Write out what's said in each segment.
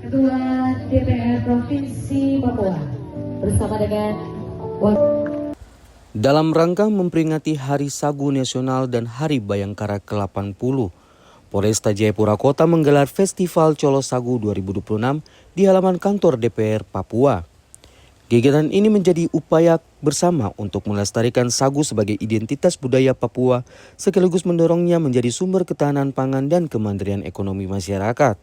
Ketua DPR Provinsi Papua bersama dengan dalam rangka memperingati Hari Sagu Nasional dan Hari Bayangkara ke-80, Polresta Jayapura Kota menggelar Festival Colo Sagu 2026 di halaman kantor DPR Papua. Kegiatan ini menjadi upaya bersama untuk melestarikan sagu sebagai identitas budaya Papua, sekaligus mendorongnya menjadi sumber ketahanan pangan dan kemandirian ekonomi masyarakat.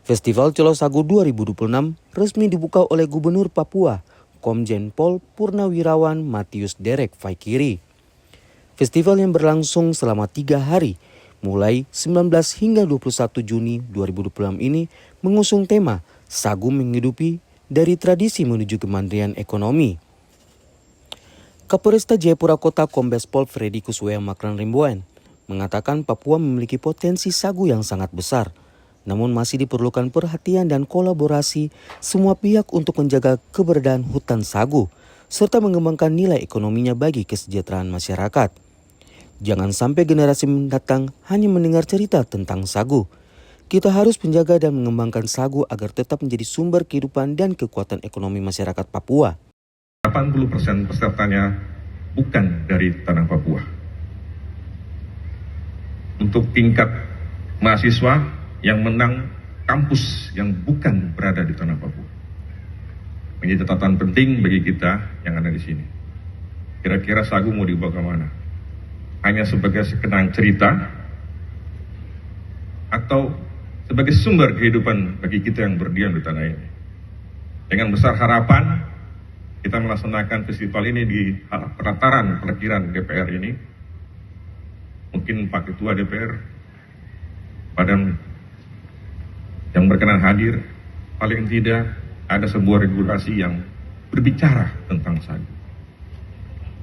Festival Colo Sagu 2026 resmi dibuka oleh Gubernur Papua, Komjen Pol Purnawirawan Matius Derek Faikiri. Festival yang berlangsung selama 3 hari, mulai 19 hingga 21 Juni 2026 ini mengusung tema Sagu Menghidupi dari Tradisi Menuju Kemandirian Ekonomi. Kapolresta Jayapura Kota Kombes Pol Freddy Kuswea Makran Rimbuan mengatakan Papua memiliki potensi sagu yang sangat besar, namun masih diperlukan perhatian dan kolaborasi semua pihak untuk menjaga keberadaan hutan sagu, serta mengembangkan nilai ekonominya bagi kesejahteraan masyarakat. Jangan sampai generasi mendatang hanya mendengar cerita tentang sagu. Kita harus menjaga dan mengembangkan sagu agar tetap menjadi sumber kehidupan dan kekuatan ekonomi masyarakat Papua. 80% pesertanya bukan dari tanah Papua. Untuk tingkat mahasiswa yang menang kampus yang bukan berada di tanah Papua. Menjadi catatan penting bagi kita yang ada di sini. Kira-kira sagu mau dibawa kemana? Hanya sebagai sekenang cerita atau sebagai sumber kehidupan bagi kita yang berdiam di tanah ini. Dengan besar harapan kita melaksanakan festival ini di pelataran parkiran DPR ini. Mungkin Pak Ketua DPR yang berkenan hadir, paling tidak ada sebuah regulasi yang berbicara tentang sagu.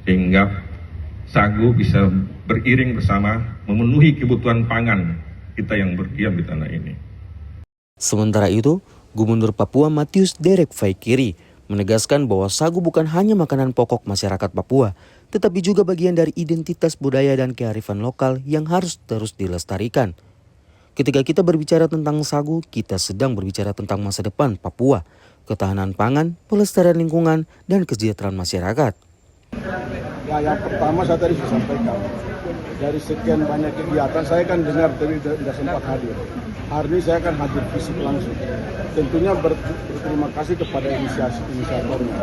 Sehingga sagu bisa beriring bersama memenuhi kebutuhan pangan kita yang berdiam di tanah ini. Sementara itu, Gubernur Papua Matius Derek Faikiri menegaskan bahwa sagu bukan hanya makanan pokok masyarakat Papua, tetapi juga bagian dari identitas budaya dan kearifan lokal yang harus terus dilestarikan. Ketika kita berbicara tentang sagu, kita sedang berbicara tentang masa depan Papua, ketahanan pangan, pelestarian lingkungan, dan kesejahteraan masyarakat. Ya, yang pertama saya tadi sudah sampaikan, dari sekian banyak kegiatan saya kan dengar tadi tidak sempat hadir. Hari ini saya akan hadir fisik langsung. Tentunya berterima kasih kepada inisiatornya.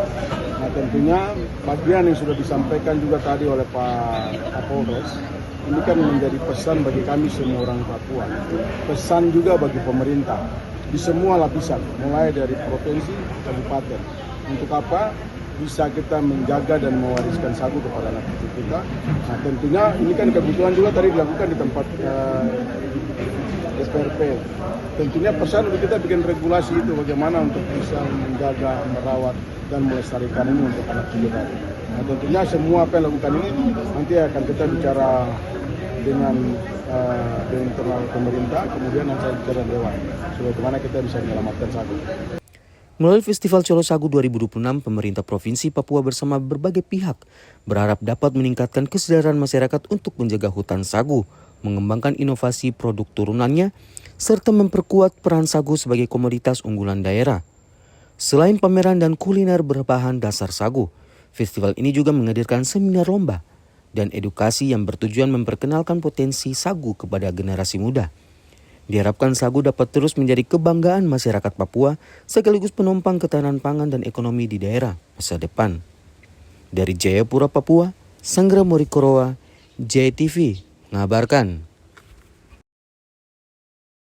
Nah, tentunya bagian yang sudah disampaikan juga tadi oleh Pak Kapolres, ini kan menjadi pesan bagi kami semua orang Papua. Pesan juga bagi pemerintah di semua lapisan, mulai dari provinsi, kabupaten. Untuk apa? Bisa kita menjaga dan mewariskan sagu kepada anak cucu kita. Nah, tentunya ini kan kebutuhan juga tadi dilakukan di tempat SPRP. Tentunya pesan untuk kita bikin regulasi itu bagaimana untuk bisa menjaga, merawat, dan melestarikan ini untuk anak cucu kita. Nah, tentunya semua apa yang dilakukan ini nanti akan kita bicara dengan internal pemerintah, kemudian nanti bicara Dewan, bagaimana kita bisa menyelamatkan sagu. Melalui Festival Colo Sagu 2026, pemerintah Provinsi Papua bersama berbagai pihak berharap dapat meningkatkan kesadaran masyarakat untuk menjaga hutan sagu, mengembangkan inovasi produk turunannya, serta memperkuat peran sagu sebagai komoditas unggulan daerah. Selain pameran dan kuliner berbahan dasar sagu, festival ini juga menghadirkan seminar lomba dan edukasi yang bertujuan memperkenalkan potensi sagu kepada generasi muda. Diharapkan sagu dapat terus menjadi kebanggaan masyarakat Papua sekaligus penopang ketahanan pangan dan ekonomi di daerah masa depan. Dari Jayapura, Papua, Sanggra Morikoroa, JTV, ngabarkan.